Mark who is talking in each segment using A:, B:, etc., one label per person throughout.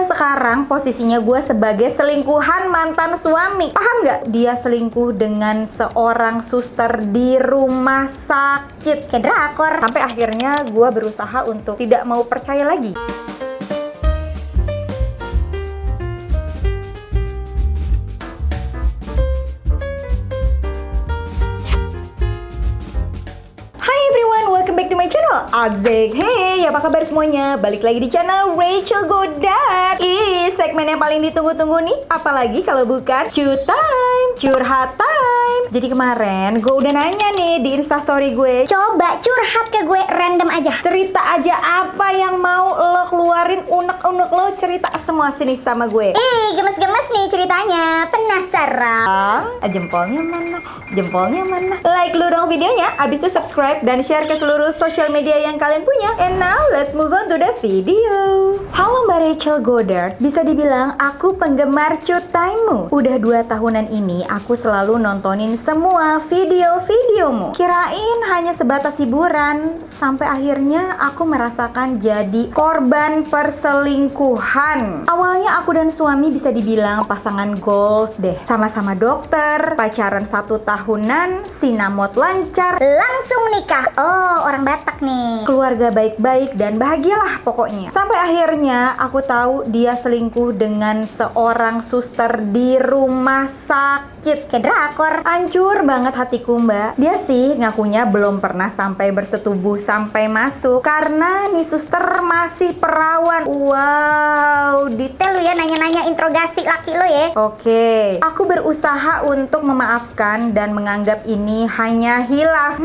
A: Dan sekarang posisinya gue sebagai selingkuhan mantan suami. Paham nggak? Dia selingkuh dengan seorang suster di rumah sakit.
B: Kayak drakor.
A: Sampai akhirnya gue berusaha untuk tidak mau percaya lagi. Welcome back to my channel, Asik. Hey, apa kabar semuanya? Balik lagi di channel Rachel Godard. Segmen yang paling ditunggu-tunggu nih, apalagi kalau bukan curhat time. Jadi kemarin gue udah nanya nih di instastory gue,
B: coba curhat ke gue random aja.
A: cerita aja apa yang mau lo keluarin, unek-unek lo cerita semua sini sama gue.
B: Gemes-gemes nih ceritanya. Penasaran?
A: Jempolnya mana? Jempolnya mana? Like dulu dong videonya, abis itu subscribe dan share ke seluruh sosial media yang kalian punya. And now let's move on to the video. Halo Mbak Rachel Godard, bisa dibilang aku penggemar cutaimu. Udah 2 tahunan ini aku selalu nontonin semua video-videomu. Kirain hanya sebatas hiburan, sampai akhirnya aku merasakan jadi korban perselingkuhan. Awalnya aku dan suami bisa dibilang pasangan goals deh. Sama-sama dokter, pacaran 1 tahunan, sinamot lancar,
B: Langsung nikah. Oh, orang Batak nih.
A: keluarga baik-baik dan bahagialah pokoknya. Sampai akhirnya aku tahu dia selingkuh dengan seorang suster di rumah sakit.
B: Kayak drakor.
A: Hancur banget hatiku mbak. Dia sih ngakunya belum pernah sampai bersetubuh sampai masuk karena nih suster masih perawan. Wow,
B: Tel lu ya nanya-nanya interogasi laki lo ya.
A: Oke, aku berusaha untuk memaafkan dan menganggap ini hanya hilaf.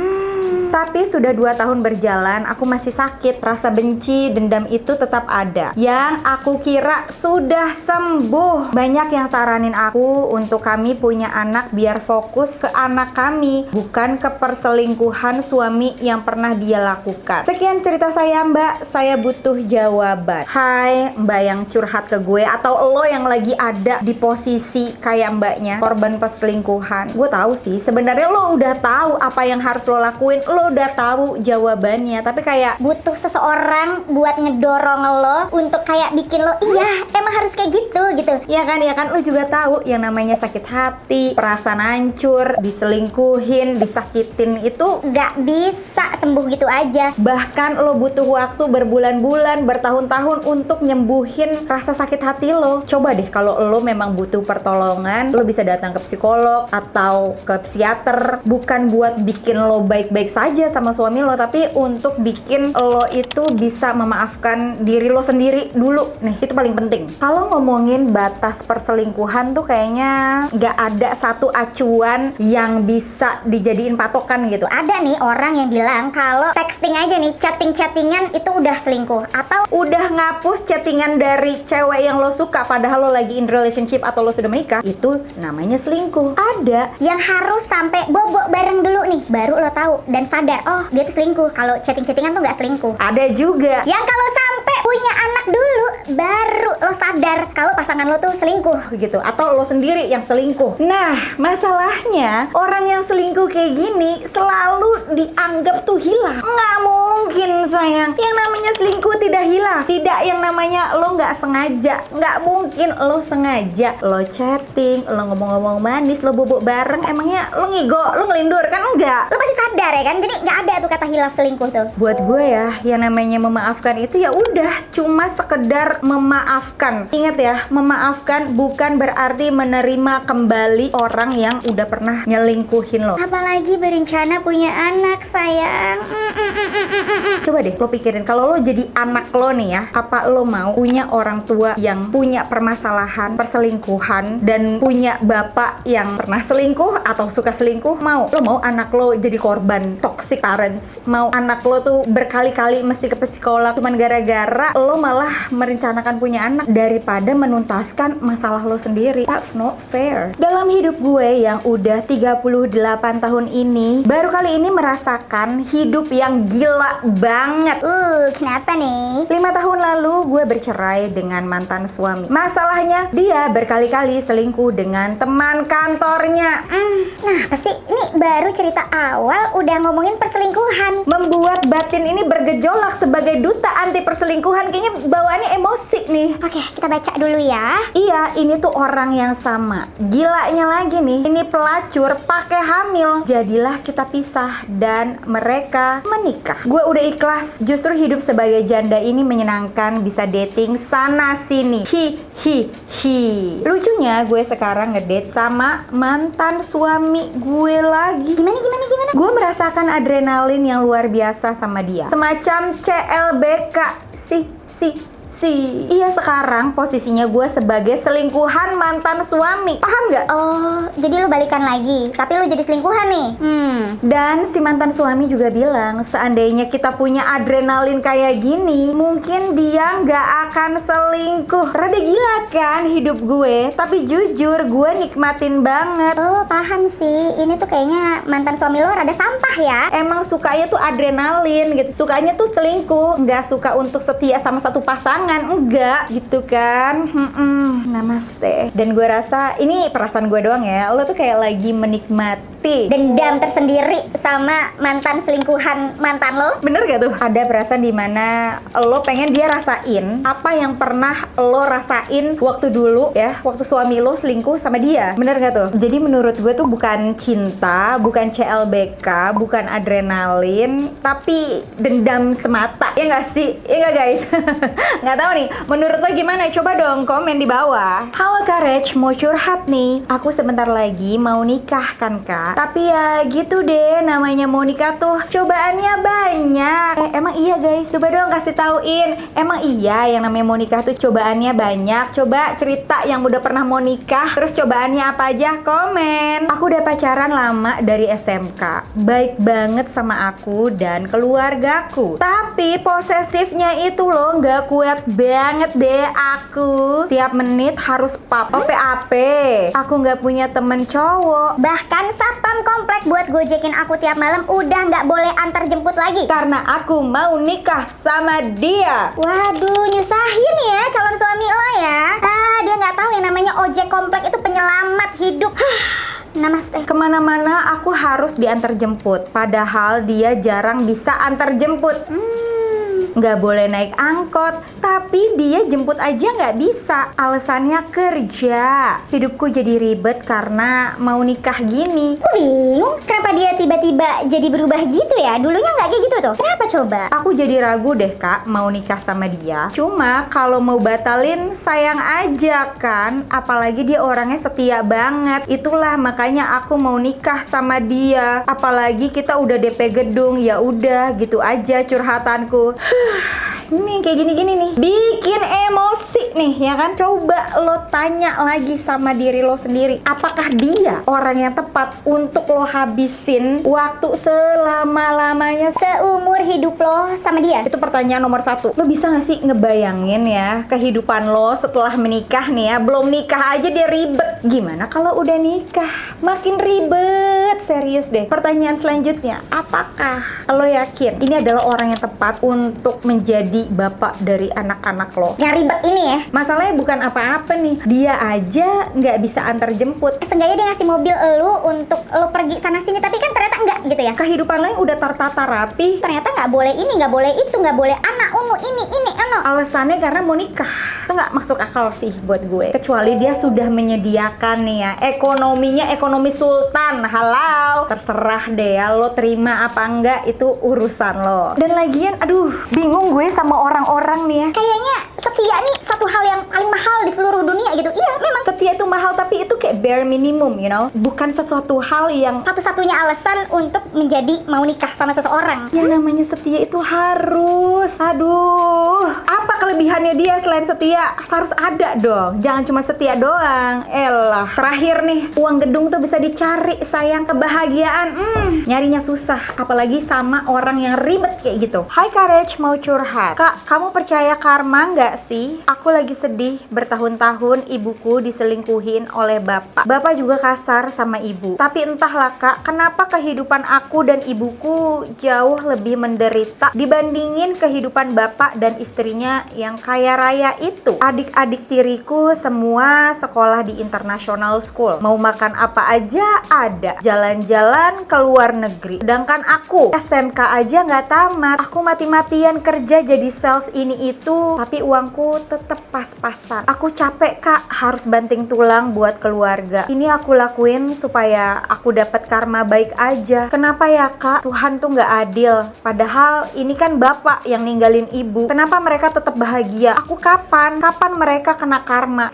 A: Tapi sudah 2 tahun berjalan, aku masih sakit. Rasa benci, dendam itu tetap ada. Yang aku kira sudah sembuh. Banyak yang saranin aku untuk kami punya anak biar fokus ke anak kami, bukan ke perselingkuhan suami yang pernah dia lakukan. Sekian cerita saya mbak, saya butuh jawaban. Hai mbak yang curhat ke gue, atau lo yang lagi ada di posisi kayak mbaknya, korban perselingkuhan. Gue tahu sih, sebenarnya lo udah tahu apa yang harus lo lakuin, lo udah tahu jawabannya, tapi kayak
B: butuh seseorang buat ngedorong lo untuk kayak bikin lo, iya emang harus kayak gitu.
A: ya kan lo juga tahu yang namanya sakit hati, perasaan hancur, diselingkuhin, disakitin itu
B: Gak bisa sembuh gitu aja.
A: bahkan lo butuh waktu berbulan-bulan, bertahun-tahun untuk nyembuhin rasa sakit hati lo. Coba deh kalau lo memang butuh pertolongan, lo bisa datang ke psikolog atau ke psikiater, bukan buat bikin lo baik-baik saja sama suami lo, tapi untuk bikin lo itu bisa memaafkan diri lo sendiri dulu. Nih, itu paling penting. Kalau ngomongin batas perselingkuhan tuh kayaknya nggak ada satu acuan yang bisa dijadiin patokan gitu.
B: Ada nih orang yang bilang kalau texting aja nih, chatting-chattingan itu udah selingkuh. Atau
A: Udah ngapus chattingan dari cewek yang lo suka padahal lo lagi in relationship atau lo sudah menikah, itu namanya selingkuh. Ada.
B: yang harus sampai bobo bareng dulu nih, baru lo tahu dan sadar, oh dia tuh selingkuh. Kalau chatting-chattingan tuh nggak selingkuh.
A: Ada juga.
B: Yang kalau sampai punya anak dulu, baru lo sadar kalau pasangan lo tuh selingkuh.
A: Gitu, atau lo sendiri yang selingkuh. Nah, masalahnya orang yang selingkuh kayak gini selalu dianggap tuh hilaf. Nggak mungkin sayang, yang namanya selingkuh tidak hilaf. Tidak yang namanya lo nggak sengaja. Nggak mungkin lo sengaja. Lo chatting, lo ngomong-ngomong manis, lo bobok bareng, emangnya lo ngigo, lo ngelindur kan? Enggak.
B: Lo pasti sadar ya kan, jadi nggak ada tuh kata hilaf selingkuh tuh.
A: Buat gue ya, yang namanya memaafkan itu ya udah cuma sekedar memaafkan. Ingat ya, memaafkan bukan berarti menerima kembali orang yang udah pernah nyelingkuhin lo.
B: Apalagi berencana punya anak, sayang.
A: Coba deh lo pikirin, kalau lo jadi anak lo nih ya, apa lo mau punya orang tua yang punya permasalahan perselingkuhan dan punya bapak yang pernah selingkuh atau suka selingkuh? Mau? Lo mau anak lo jadi korban toxic parents? Mau anak lo tuh berkali-kali mesti ke psikolog cuman gara-gara lo malah merencanakan punya anak daripada menuntaskan masalah lo sendiri? That's not fair. Dalam hidup gue yang udah 38 tahun ini, baru kali ini merasakan hidup yang gila banget.
B: Kenapa nih?
A: 5 tahun lalu gue bercerai dengan mantan suami. Masalahnya dia berkali-kali selingkuh dengan teman kantornya.
B: Nah, apa sih? Ini baru cerita awal udah ngomongin perselingkuhan.
A: Membuat batin ini bergejolak sebagai duta anti perselingkuhan. Kayaknya bawaannya emosi nih.
B: Oke, kita baca dulu ya.
A: Iya, ini tuh orang yang sama. Gilanya lagi nih, ini pelacur pakai hamil. Jadilah kita pisah dan mereka menikah. Gue udah ikhlas. Justru hidup sebagai janda ini menyenangkan, bisa dating sana sini. Hi. Lucunya gue sekarang ngedate sama mantan suami gue lagi.
B: Gimana?
A: Gue merasakan adrenalin yang luar biasa sama dia. Semacam CLBK. Iya, sekarang posisinya gue sebagai selingkuhan mantan suami. Paham nggak?
B: Oh, jadi lu balikan lagi, tapi lu jadi selingkuhan nih.
A: Dan si mantan suami juga bilang, seandainya kita punya adrenalin kayak gini, mungkin dia nggak akan selingkuh. Rada gila kan hidup gue, tapi jujur gue nikmatin banget.
B: Oh, paham sih. Ini tuh kayaknya mantan suami lo rada sampah ya.
A: Emang sukanya tuh adrenalin gitu, sukanya tuh selingkuh, nggak suka untuk setia sama satu pasangan, enggak gitu kan. Namaste. Dan gue rasa ini perasaan gue doang ya, lo tuh kayak lagi menikmati
B: Dendam tersendiri sama mantan selingkuhan mantan lo.
A: bener gak tuh? Ada perasaan dimana lo pengen dia rasain apa yang pernah lo rasain waktu dulu ya, waktu suami lo selingkuh sama dia. Bener gak tuh? Jadi menurut gue tuh bukan cinta, bukan CLBK, bukan adrenalin, tapi dendam semata. Ya gak sih? Ya gak guys? Nggak tahu nih, menurut lo gimana? Coba dong komen di bawah. Halo Courage, mau curhat nih. Aku sebentar lagi mau nikah kan kak. Tapi ya gitu deh, namanya mau nikah tuh cobaannya banyak. Emang iya guys? Coba dong kasih tauin. Emang iya yang namanya mau nikah tuh cobaannya banyak? Coba cerita yang udah pernah mau nikah, terus cobaannya apa aja? Komen. Aku udah pacaran lama dari SMK. Baik banget sama aku dan keluargaku. Tapi posesifnya itu loh nggak kuat banget deh aku. Tiap menit harus PAP. Aku nggak punya temen cowok.
B: Bahkan satpam komplek buat gojekin aku tiap malam udah nggak boleh antar jemput lagi.
A: Karena aku mau nikah sama dia.
B: Waduh, nyusahin ya calon suami lo ya. Dia nggak tahu yang namanya ojek komplek itu penyelamat hidup. Namaste.
A: Kemana-mana aku harus diantar jemput. Padahal dia jarang bisa antar jemput. Nggak boleh naik angkot, tapi dia jemput aja nggak bisa. Alasannya kerja. Hidupku jadi ribet karena mau nikah gini.
B: Aku bingung kenapa dia tiba-tiba jadi berubah gitu ya. Dulunya nggak kayak gitu tuh. Kenapa coba?
A: Aku jadi ragu deh kak mau nikah sama dia. Cuma kalau mau batalin sayang aja kan. Apalagi dia orangnya setia banget. Itulah makanya aku mau nikah sama dia. Apalagi kita udah DP gedung, ya udah gitu aja curhatanku. Ini kayak gini-gini nih bikin emosi nih ya kan. Coba lo tanya lagi sama diri lo sendiri, apakah dia orang yang tepat untuk lo habisin waktu selama-lamanya,
B: Seumur hidup lo sama dia?
A: itu pertanyaan nomor 1. Lo bisa gak sih ngebayangin ya kehidupan lo setelah menikah nih ya. Belum nikah aja dia ribet, gimana kalau udah nikah? Makin ribet, serius deh. Pertanyaan selanjutnya, apakah lo yakin ini adalah orang yang tepat untuk menjadi bapak dari anak-anak lo?
B: Yang ribet ini ya?
A: Masalahnya bukan apa-apa nih, dia aja nggak bisa antar jemput.
B: Seenggaknya dia ngasih mobil lu untuk lu pergi sana sini, tapi kan ternyata enggak gitu ya.
A: Kehidupan lo yang udah tertata rapi,
B: Ternyata nggak boleh ini, nggak boleh itu, nggak boleh anak ini ano.
A: alasannya karena mau nikah. Itu nggak masuk akal sih buat gue. Kecuali dia sudah menyediakan nih ya, ekonominya ekonomi sultan. Halau, terserah deh ya, lo terima apa enggak itu urusan lo. Dan lagian, aduh, bingung gue sama orang-orang nih ya.
B: Kayaknya setia nih satu hal yang paling mahal di seluruh dunia gitu. Iya memang.
A: Setia itu mahal, tapi itu kayak bare minimum, you know. Bukan sesuatu hal yang
B: Satu-satunya alasan untuk menjadi mau nikah sama seseorang.
A: yang namanya setia itu harus. Aduh, apa kelebihannya dia selain setia? Harus ada dong. Jangan cuma setia doang. Elah. Terakhir nih, uang gedung tuh bisa dicari, sayang. Kebahagiaan, nyarinya susah. Apalagi sama orang yang ribet kayak gitu. Hai Courage, mau curhat. Kak, kamu percaya karma nggak sih? Aku lagi sedih. Bertahun-tahun ibuku diselingkuhin oleh bapak bapak. Bapak juga kasar sama ibu. Tapi entahlah kak, kenapa kehidupan aku dan ibuku jauh lebih menderita dibandingin kehidupan bapak dan istrinya yang kaya raya itu. Adik-adik tiriku semua sekolah di international school. Mau makan apa aja ada. Jalan-jalan ke luar negeri. Sedangkan aku SMK aja nggak tamat. Aku mati-matian kerja jadi sales ini itu, tapi uangku tetep pas-pasan. Aku capek kak, harus banting tulang buat keluarga. Ini aku lakuin supaya aku dapat karma baik aja. Kenapa ya kak? Tuhan tuh nggak adil. Padahal ini kan bapak yang ninggalin ibu. Kenapa mereka tetap bahagia? Aku kapan mereka kena karma?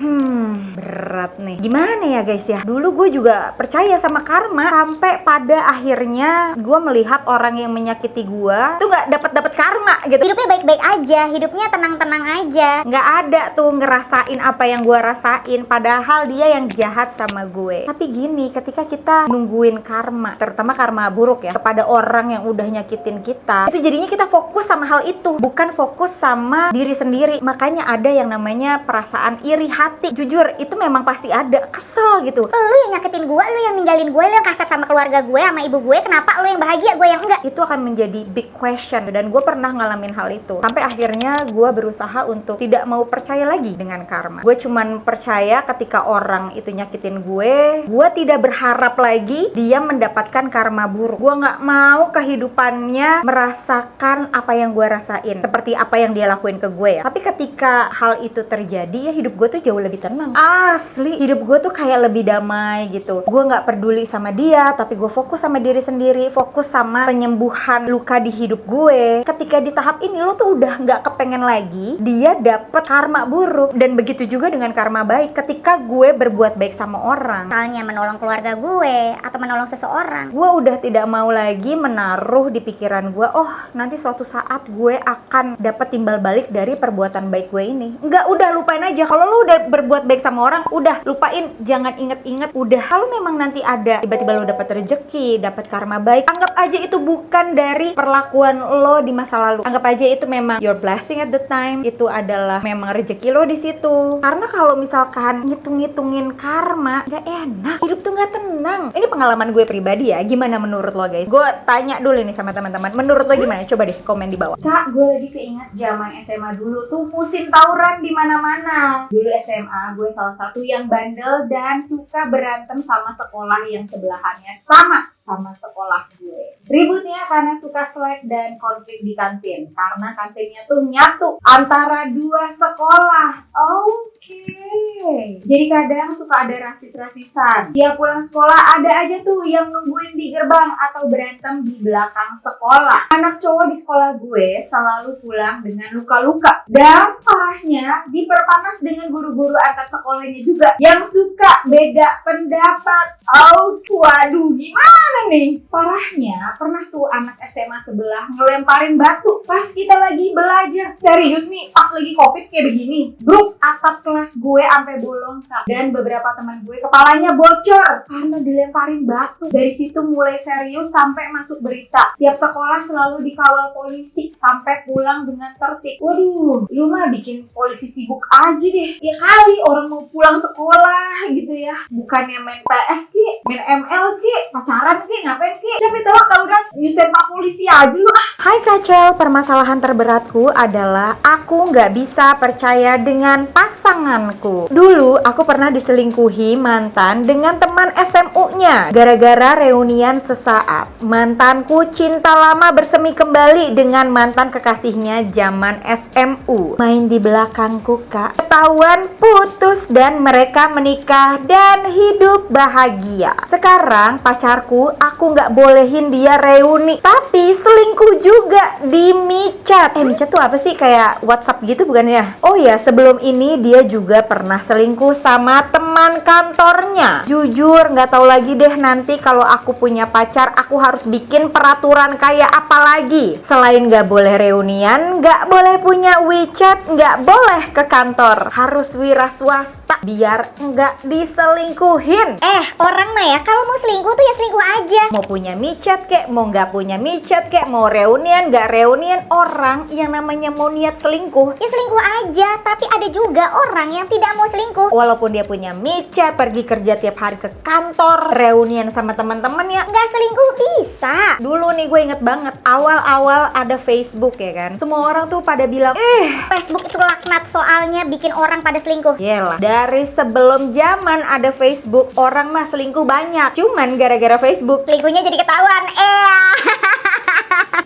A: Berat nih. Gimana ya guys ya? Dulu gue juga percaya sama karma sampai pada akhirnya gue melihat orang yang menyakiti gue tuh nggak dapat karma gitu.
B: Hidupnya baik-baik aja, hidupnya tenang-tenang aja.
A: Nggak ada tuh ngerasain apa yang gue rasain, padahal dia yang jahat sama gue. Tapi gini, ketika kita nungguin karma, terutama karma buruk ya, kepada orang yang udah nyakitin kita, itu jadinya kita fokus sama hal itu, bukan fokus sama diri sendiri. Makanya ada yang namanya perasaan iri hati. Jujur, itu memang pasti ada. Kesel gitu.
B: Lu yang nyakitin gue, lu yang ninggalin gue, lu yang kasar sama keluarga gue, sama ibu gue. Kenapa lu yang bahagia, gue yang enggak?
A: Itu akan menjadi big question. Dan gue pernah ngalamin hal itu. Sampai akhirnya gue berusaha untuk tidak mau percaya lagi dengan karma. Gue cuman percaya ketika orang itu nyakitin gue tidak berharap lagi dia mendapatkan karma buruk. Gue nggak mau kehidupannya merasakan apa yang gue rasain, seperti apa yang dia lakuin ke gue ya. Tapi ketika hal itu terjadi ya, hidup gue tuh jauh lebih tenang. Asli, hidup gue tuh kayak lebih damai gitu. Gue nggak peduli sama dia, tapi gue fokus sama diri sendiri, fokus sama penyembuhan luka di hidup gue. Ketika di tahap ini lo tuh udah nggak kepengen lagi dia dapet karma buruk. Dan begitu juga dengan karma baik. Ketika gue berbuat baik sama orang,
B: misalnya menolong keluarga gue atau menolong seseorang,
A: gue udah tidak mau lagi menaruh di pikiran gue, oh nanti suatu saat gue akan dapat timbal balik dari perbuatan baik gue ini. Enggak, udah lupain aja. Kalau lo udah berbuat baik sama orang, udah lupain, jangan inget-inget. Udah, kalau memang nanti ada tiba-tiba lo dapat rezeki, dapat karma baik, anggap aja itu bukan dari perlakuan lo di masa lalu. Anggap aja itu memang your blessing at the time. Itu adalah memang rezeki lo di situ. Karena kalau misalkan ngitung-ngitungin karma, nggak enak. Hidup tuh nggak tenang. Ini pengalaman gue pribadi ya. Gimana menurut lo guys? Gue tanya dulu nih sama teman-teman. Menurut lo gimana? Coba deh komen di bawah. Kak, gue lagi keinget zaman SMA dulu tuh musim tawuran di mana-mana. Dulu SMA gue salah satu yang bandel dan suka berantem sama sekolah yang sebelahannya sama sekolah gue. Ributnya karena suka selek dan konflik di kantin. Karena kantinnya tuh nyatu antara dua sekolah. Oke. Jadi kadang suka ada rasis-rasisan. Dia pulang sekolah ada aja tuh yang nungguin di gerbang atau berantem di belakang sekolah. Anak cowok di sekolah gue selalu pulang dengan luka-luka. Dan parahnya diperpanas dengan guru-guru antar sekolahnya juga yang suka beda pendapat. Waduh, gimana nih? Parahnya pernah tuh anak SMA sebelah ngelemparin batu pas kita lagi belajar. Serius nih, pas lagi COVID kayak begini. Grup atap kelas gue sampai bolong kak. Dan beberapa teman gue kepalanya bocor karena dilemparin batu. Dari situ mulai serius sampai masuk berita. Tiap sekolah selalu dikawal polisi sampai pulang dengan tertib. Waduh, lu mah bikin polisi sibuk aja deh. Ya kali orang mau pulang sekolah gitu ya. Bukannya main PS main ML pacaran ngapain capek tau tawuran nyusahin pak polisi aja lu ah. Hai Kacel, permasalahan terberatku adalah aku nggak bisa percaya dengan pasanganku. Dulu aku pernah diselingkuhi mantan dengan teman SMU-nya. Gara-gara reunian sesaat, mantanku cinta lama bersemi kembali dengan mantan kekasihnya zaman SMU. Main di belakangku kak, ketahuan putus dan mereka menikah dan hidup bahagia. Sekarang pacarku, aku nggak bolehin dia reuni, tapi selingkuh juga di micet. Micet tuh apa sih? Kayak WhatsApp gitu bukan ya? Oh ya, sebelum ini dia juga pernah selingkuh sama teman kantornya. Jujur nggak tahu lagi deh nanti kalau aku punya pacar, aku harus bikin peraturan kayak apa lagi? Selain nggak boleh reunian, nggak boleh punya WeChat, nggak boleh ke kantor, harus wira swasta biar nggak diselingkuhin.
B: Orang mah ya kalau mau selingkuh tuh ya selingkuh aja.
A: Mau punya micet kek, mau nggak punya micet kek, mau reunian nggak reunian, orang yang namanya mau niat selingkuh
B: Ya selingkuh aja, tapi ada juga orang yang tidak mau selingkuh selingkuh.
A: Walaupun dia punya micet, pergi kerja tiap hari ke kantor, reunian sama teman-teman ya.
B: Nggak selingkuh bisa.
A: Dulu nih gue inget banget, awal-awal ada Facebook ya kan. Semua orang tuh pada bilang,
B: Facebook itu laknat soalnya bikin orang pada selingkuh.
A: yelah, dari sebelum zaman ada Facebook, orang mah selingkuh banyak. Cuman gara-gara Facebook,
B: Selingkuhnya jadi ketahuan.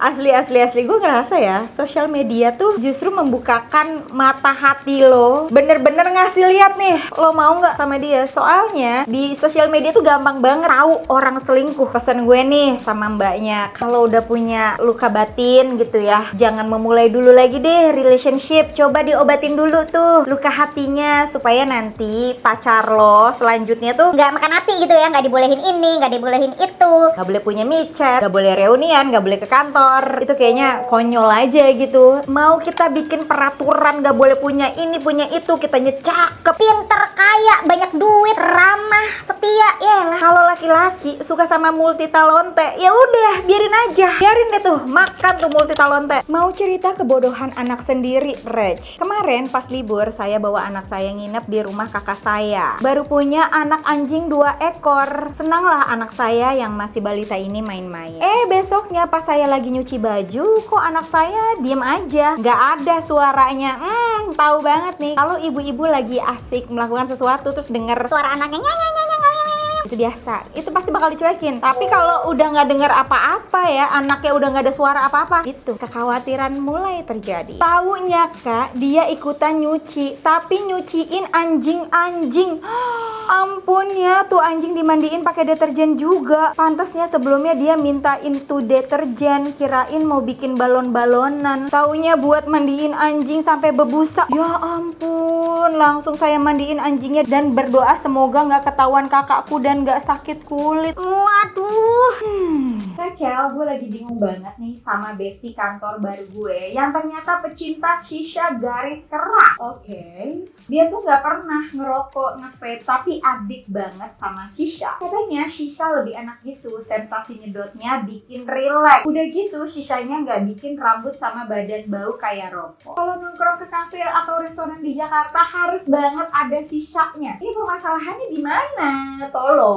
A: asli gue ngerasa ya, sosial media tuh justru membukakan mata hati lo. Bener-bener ngasih lihat nih, lo mau nggak sama dia. Soalnya di sosial media tuh gampang banget tahu orang selingkuh. Pesan gue nih sama mbaknya, kalau udah punya luka batin gitu ya, jangan memulai dulu lagi deh relationship. Coba diobatin dulu tuh luka hatinya, supaya nanti pacar lo selanjutnya tuh
B: Nggak makan hati gitu ya, nggak dibolehin ini, nggak dibolehin itu.
A: nggak boleh punya micet, nggak boleh reunian, nggak boleh ke kantor. Itu kayaknya konyol aja gitu. Mau kita bikin peraturan nggak boleh punya ini, punya itu, kitanya cakep,
B: Pinter, kaya, banyak duit, ramah, setia, ya lah.
A: kalau laki-laki suka sama multi talente, ya udah biarin aja, biarin deh tuh makan tuh multi talente. Mau cerita kebodohan anak sendiri, Reg. Kemarin pas libur saya bawa anak saya nginep di rumah kakak saya. Baru punya anak anjing 2 ekor. Senanglah anak saya yang masih balita ini main-main. Besoknya pas saya lagi nyuci baju, kok anak saya diem aja, nggak ada suaranya. Tahu banget nih kalau ibu-ibu lagi asik melakukan sesuatu terus denger
B: Suara anaknya
A: itu biasa, itu pasti bakal dicuekin. Tapi kalau udah nggak dengar apa-apa ya, anaknya udah nggak ada suara apa-apa, itu kekhawatiran mulai terjadi. Taunya kak, dia ikutan nyuci, tapi nyuciin anjing-anjing. Ampun ya, tuh anjing dimandiin pakai deterjen juga. Pantasnya sebelumnya dia mintain tuh deterjen, kirain mau bikin balon-balonan. Taunya buat mandiin anjing sampai berbusa. Ya ampun, langsung saya mandiin anjingnya dan berdoa semoga nggak ketahuan kakakku dan nggak sakit kulit.
B: Waduh.
A: Kacau, gue lagi bingung banget nih sama bestie kantor baru gue yang ternyata pecinta shisha garis keras. Oke, dia tuh nggak pernah ngerokok, nge-vape, tapi adik banget sama shisha. Katanya shisha lebih enak gitu, sensasi nyedotnya bikin relax. Udah gitu, shishanya nggak bikin rambut sama badan bau kayak rokok. Kalau nongkrong ke kafe atau restoran di Jakarta harus banget ada shishanya. Ini permasalahannya di mana? Tolong.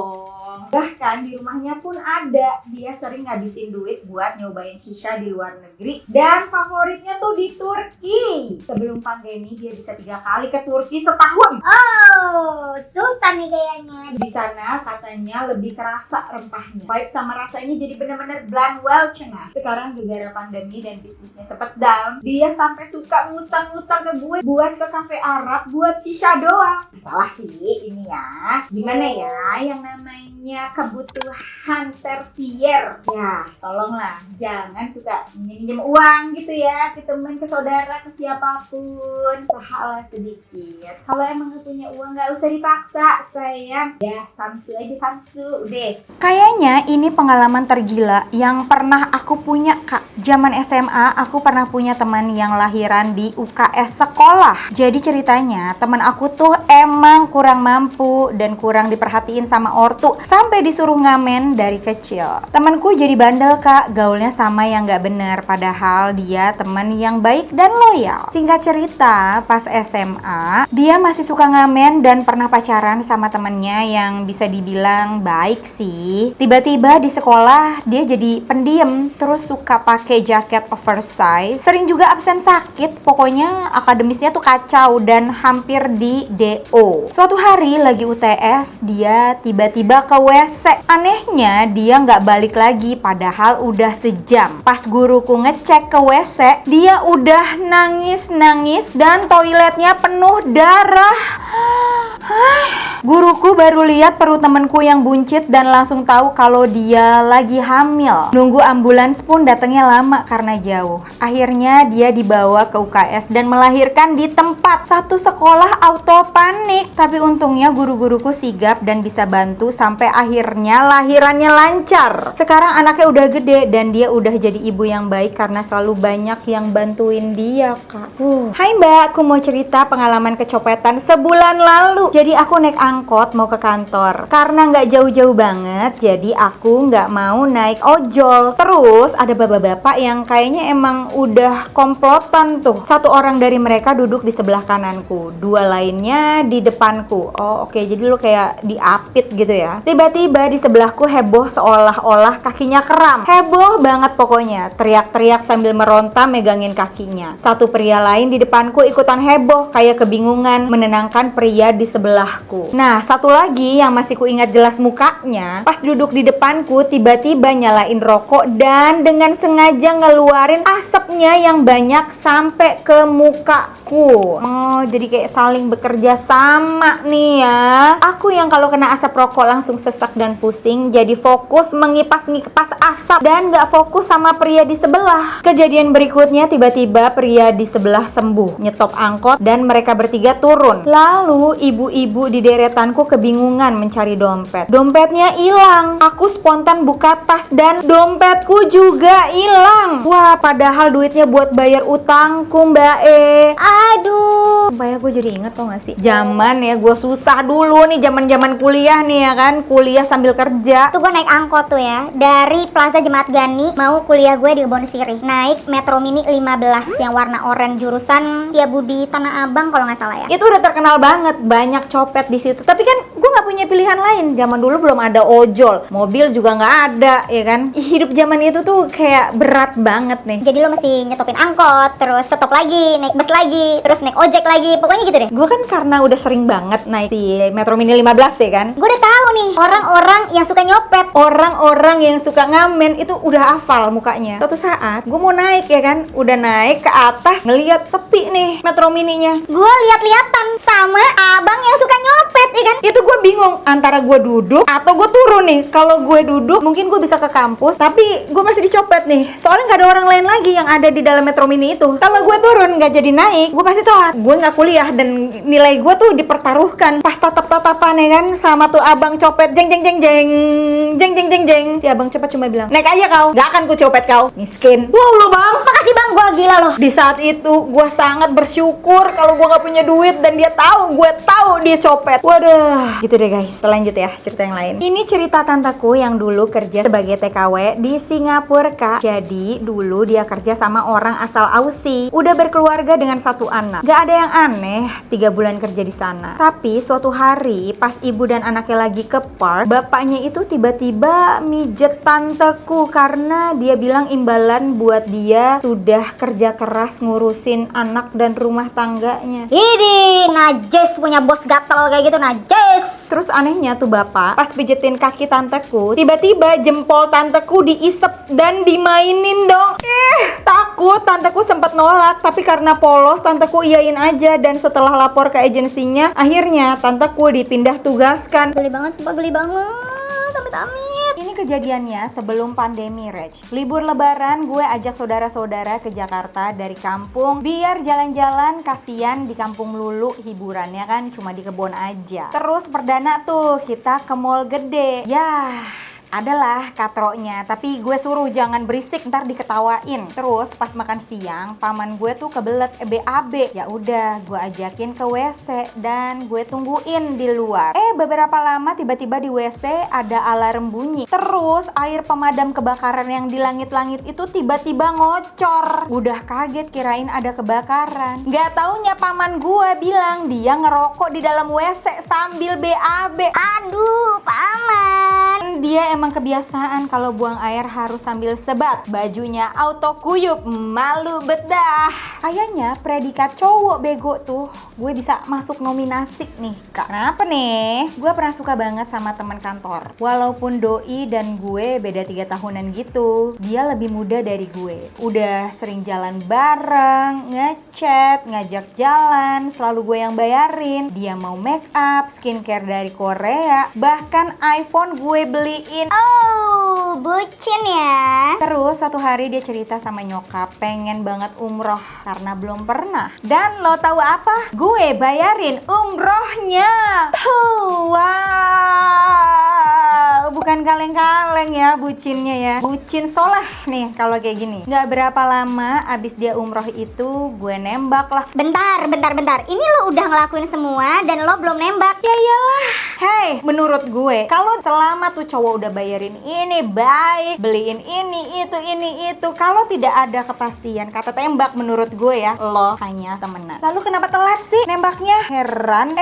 A: Bahkan di rumahnya pun ada. Dia sering ngabisin duit buat nyobain shisha di luar negeri. Dan favoritnya tuh di Turki. Sebelum pandemi dia bisa 3 kali ke Turki setahun.
B: Oh, sultan nih kayaknya.
A: Di sana katanya lebih kerasa rempahnya. Vibe sama rasanya jadi bener-bener blend well cenah. Sekarang gara-gara pandemi dan bisnisnya sempet down, dia sampai suka ngutang-ngutang ke gue buat ke kafe Arab buat shisha doang. Salah sih ini ya. Gimana ya yang namanya kebutuhan tersier. Ya, tolonglah jangan suka minjem uang gitu ya ke teman, ke saudara, ke siapapun. Usahalah sedikit. Kalau emang gak punya uang gak usah dipaksa, sayang. Ya, samsu aja samsu, udah. Kayaknya ini pengalaman tergila yang pernah aku punya, Kak. Zaman SMA aku pernah punya teman yang lahiran di UKS sekolah. Jadi ceritanya teman aku tuh emang kurang mampu dan kurang diperhatiin sama ortu sampai disuruh ngamen dari kecil. Temanku jadi bandel, Kak, gaulnya sama yang gak bener, padahal dia teman yang baik dan loyal. Singkat cerita, pas SMA dia masih suka ngamen dan pernah pacaran sama temennya yang bisa dibilang baik sih. Tiba-tiba di sekolah dia jadi pendiam, terus suka pakai jaket oversize, sering juga absen sakit. Pokoknya akademisnya tuh kacau dan hampir di DO. Suatu hari lagi UTS, dia tiba-tiba ke WC. Anehnya dia nggak balik lagi padahal udah sejam. Pas guruku ngecek ke WC, dia udah nangis-nangis dan toiletnya penuh darah. Guruku baru lihat perut temenku yang buncit dan langsung tahu kalau dia lagi hamil. Nunggu ambulans pun datangnya lama karena jauh. Akhirnya dia dibawa ke UKS dan melahirkan di tempat. Satu sekolah auto panik. Tapi untungnya guru-guruku sigap dan bisa bantu sampai akhirnya lahirannya lancar. Sekarang anaknya udah gede dan dia udah jadi ibu yang baik karena selalu banyak yang bantuin dia, Kak. Hai Mbak, aku mau cerita pengalaman kecopetan sebulan lalu. Jadi aku naik angkot mau ke kantor. Karena nggak jauh-jauh banget, jadi aku nggak mau naik ojol. Terus ada bapak-bapak yang kayaknya emang udah komplotan tuh. Satu orang dari mereka duduk di sebelah kananku, dua lainnya di depanku. Oh oke, jadi lu kayak diapit gitu ya. Tiba-tiba di sebelahku heboh seolah-olah kakinya kram. Heboh banget pokoknya, teriak-teriak sambil meronta megangin kakinya. Satu pria lain di depanku ikutan heboh, kayak kebingungan menenangkan pria di sebelahku. Nah, satu lagi yang masih kuingat jelas mukanya, pas duduk di depanku tiba-tiba nyalain rokok dan dengan sengaja ngeluarin asapnya yang banyak sampai ke mukaku. Oh, jadi kayak saling bekerja sama nih ya. Aku yang kalau kena asap rokok langsung sesak dan pusing, jadi fokus mengipas-ngipas asap dan gak fokus sama pria di sebelah. Kejadian berikutnya tiba-tiba pria di sebelah sembuh, nyetop angkot dan mereka bertiga turun. Lalu ibu-ibu di deretanku kebingungan mencari dompet. Dompetnya hilang. Aku spontan buka tas dan dompetku juga hilang. Wah, padahal duitnya buat bayar utangku, Mbak E.
B: Aduh.
A: Supaya gue jadi inget tau gak sih? Zaman ya gue susah dulu nih, zaman kuliah nih ya kan, kuliah sambil kerja.
B: Tuh gue naik angkot tuh ya, dari Plaza Jemaat Gani mau kuliah gue di Kebon Sirih. Naik Metro Mini 15 yang warna oranye jurusan Setiabudi Tanah Abang kalau nggak salah ya.
A: Itu udah terkenal banget, banyak copet di situ. Tapi kan gue nggak punya pilihan lain. Zaman dulu belum ada ojol, mobil juga nggak ada, ya kan? Hidup zaman itu tuh kayak berat banget nih.
B: Jadi lo mesti nyetopin angkot, terus stop lagi, naik bus lagi, terus naik ojek lagi, pokoknya gitu deh.
A: Gue kan karena udah sering banget naik si Metro Mini 15 ya kan.
B: Gue udah tahu nih orang-orang yang suka nyopet,
A: Orang-orang yang suka ngamen itu udah hafal mukanya. Suatu saat gue mau naik ya kan, udah naik ke atas ngelihat sepi nih Metro Mininya.
B: gue lihat-lihatan sama abang yang suka nyopet, ya kan?
A: Itu gue bingung antara gue duduk atau gue turun nih. Kalau gue duduk mungkin gue bisa ke kampus, tapi gue masih dicopet nih. Soalnya nggak ada orang lain lagi yang ada di dalam Metro Mini itu. Kalau gue turun nggak jadi naik, gue pasti telat. Gue nggak kuliah dan nilai gue tuh dipertaruhkan. Pas tatap-tatapan ya kan sama tuh abang copet, jeng jeng jeng jeng jeng jeng jeng jeng. Si abang copet cuma bilang, naik aja kau, nggak akan ku copet kau, miskin. Wow lo bang.
B: Makasih bang, gue gila loh.
A: Di saat itu gue sangat bersyukur kalau gue gak punya duit dan dia tahu gue tahu dia copet. Waduh, gitu deh guys. Lanjut ya cerita yang lain. Ini cerita tanteku yang dulu kerja sebagai TKW di Singapura kak. Jadi dulu dia kerja sama orang asal Aussie. Udah berkeluarga dengan satu anak. Gak ada yang aneh 3 bulan kerja di sana. Tapi suatu hari pas ibu dan anaknya lagi ke park, bapaknya itu tiba-tiba mijet tanteku karena dia bilang imbalan buat dia sudah kerja keras ngurusin anak dan rumah tangganya.
B: Ini najis, punya bos gatel kayak gitu, najis.
A: Terus anehnya tuh bapak pas pijetin kaki tanteku, tiba-tiba jempol tanteku diisep dan dimainin dong. Takut, tanteku sempat nolak, tapi karena polos tanteku iyain aja. Dan setelah lapor ke agensinya, akhirnya tanteku dipindah tugaskan.
B: Beli banget, sumpah beli banget, amit-amit.
A: Ini kejadiannya sebelum pandemi, Reg. Libur lebaran gue ajak saudara-saudara ke Jakarta dari kampung biar jalan-jalan, kasihan di kampung melulu hiburannya kan cuma di kebun aja. Terus perdana tuh kita ke mall gede. Yah, adalah katroknya, tapi gue suruh jangan berisik ntar diketawain. Terus pas makan siang paman gue tuh kebelet BAB. Ya udah gue ajakin ke WC dan gue tungguin di luar. Beberapa lama tiba-tiba di WC ada alarm bunyi. Terus air pemadam kebakaran yang di langit-langit itu tiba-tiba ngocor. Udah kaget kirain ada kebakaran. Gak taunya paman gue bilang dia ngerokok di dalam WC sambil BAB.
B: Aduh, paman.
A: Dia emang kebiasaan kalau buang air harus sambil sebat. Bajunya auto kuyup, malu bedah. Kayaknya predikat cowok bego tuh gue bisa masuk nominasi nih kak. Kenapa nih? Gue pernah suka banget sama teman kantor. Walaupun doi dan gue beda 3 tahunan gitu, dia lebih muda dari gue. Udah sering jalan bareng, ngechat, ngajak jalan, selalu gue yang bayarin. Dia mau make up, skincare dari Korea, bahkan iPhone gue beliin.
B: Oh, bucin ya.
A: Terus suatu hari dia cerita sama nyokap pengen banget umroh karena belum pernah. Dan lo tahu apa? Gue bayarin umrohnya. Wow, bukan kaleng-kaleng ya bucinnya ya. Bucin soleh nih kalau kayak gini. Nggak berapa lama abis dia umroh itu gue nembak lah.
B: Bentar. Ini lo udah ngelakuin semua dan lo belum nembak.
A: Ya iyalah. Hey, menurut gue kalau selama tuh cowok udah bayarin ini baik, beliin ini itu, kalau tidak ada kepastian kata tembak menurut gue ya, lo hanya temenan. Lalu kenapa telat sih nembaknya? Heran.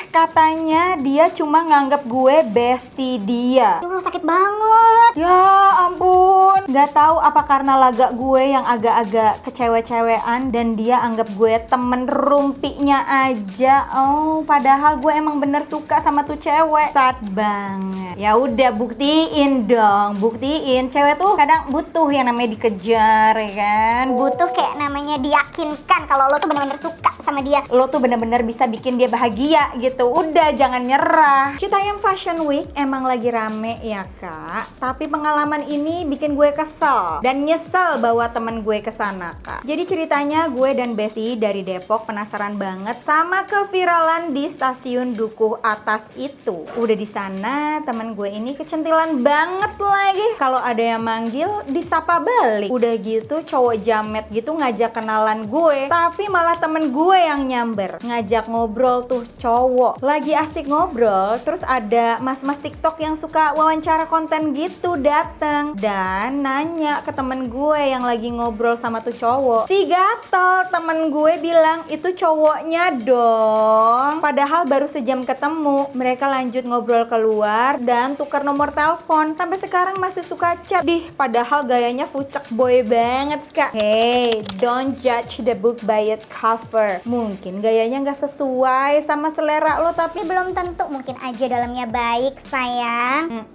A: Katanya dia cuma nganggap gue bestie dia.
B: Ya Allah, sakit banget.
A: Ya ampun, nggak tahu apa karena laga gue yang agak-agak kecewe-cewean dan dia anggap gue temen rumpinya aja. Oh, padahal gue emang bener suka sama tuh cewek. Sad banget. Ya udah buktiin dong, buktiin. Cewek tuh kadang butuh yang namanya dikejar, ya kan?
B: Butuh kayak namanya diyakinkan kalau lo tuh bener-bener suka sama dia.
A: Lo tuh bener-bener bisa bikin dia bahagia gitu. Udah, jangan nyerah. Citayam Fashion Week emang lagi rame ya kak, tapi pengalaman ini bikin gue kesel dan nyesel bawa temen gue kesana kak. Jadi ceritanya gue dan Besti dari Depok penasaran banget sama keviralan di stasiun Dukuh Atas itu. Udah di sana temen gue ini kecentilan banget lagi. Kalau ada yang manggil disapa balik. Udah gitu cowok jamet gitu ngajak kenalan gue, tapi malah temen gue yang nyamber ngajak ngobrol tuh cowok. Lagi asik ngobrol, terus ada mas-mas TikTok yang suka wawancara konten gitu datang dan nanya ke temen gue yang lagi ngobrol sama tuh cowok. Si gatel temen gue bilang itu cowoknya dong, padahal baru sejam ketemu. Mereka lanjut ngobrol keluar dan tukar nomor telepon. Sampai sekarang masih suka chat. Padahal gayanya fucek boy banget kak. Hey, don't judge the book by its cover. Mungkin gayanya nggak sesuai sama selera lo, tapi
B: Belum tentu, mungkin aja dalamnya baik sayang.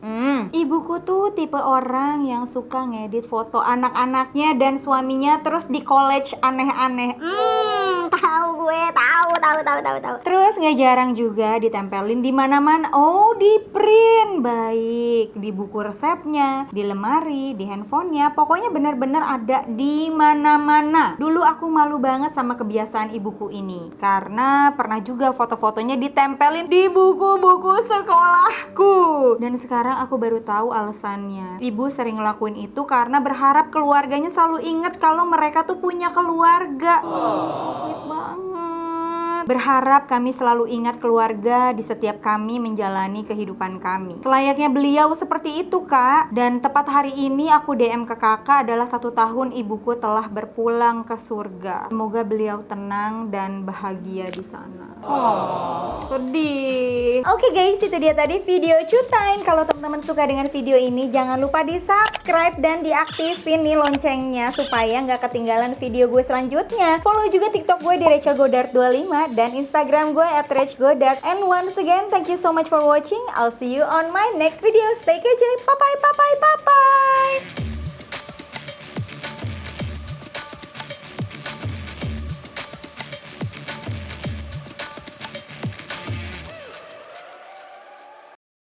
A: Ibuku tuh tipe orang yang suka ngedit foto anak-anaknya dan suaminya terus di college aneh-aneh.
B: Tahu gue, tahu.
A: Terus nggak jarang juga ditempelin di mana-mana. Oh, di print baik di buku resepnya, di lemari, di handphonenya. Pokoknya bener-bener ada di mana-mana. Dulu aku malu banget sama kebiasaan ibuku ini karena pernah juga foto-fotonya ditempelin di buku-buku sekolahku. Dan sekarang aku baru tahu alasannya. Ibu sering ngelakuin itu karena berharap keluarganya selalu ingat kalau mereka tuh punya keluarga. So sweet banget. Berharap kami selalu ingat keluarga di setiap kami menjalani kehidupan kami. Selayaknya beliau seperti itu kak. Dan tepat hari ini aku DM ke kakak adalah 1 tahun ibuku telah berpulang ke surga. Semoga beliau tenang dan bahagia di sana. Sedih. Oke guys, itu dia tadi video Cutime. Kalau teman-teman suka dengan video ini, jangan lupa di subscribe dan diaktifin nih loncengnya supaya nggak ketinggalan video gue selanjutnya. Follow juga TikTok gue di Rachel Godard 25 dan Instagram gue @rachgodard. And once again, thank you so much for watching. I'll see you on my next video. Stay kece. Bye bye.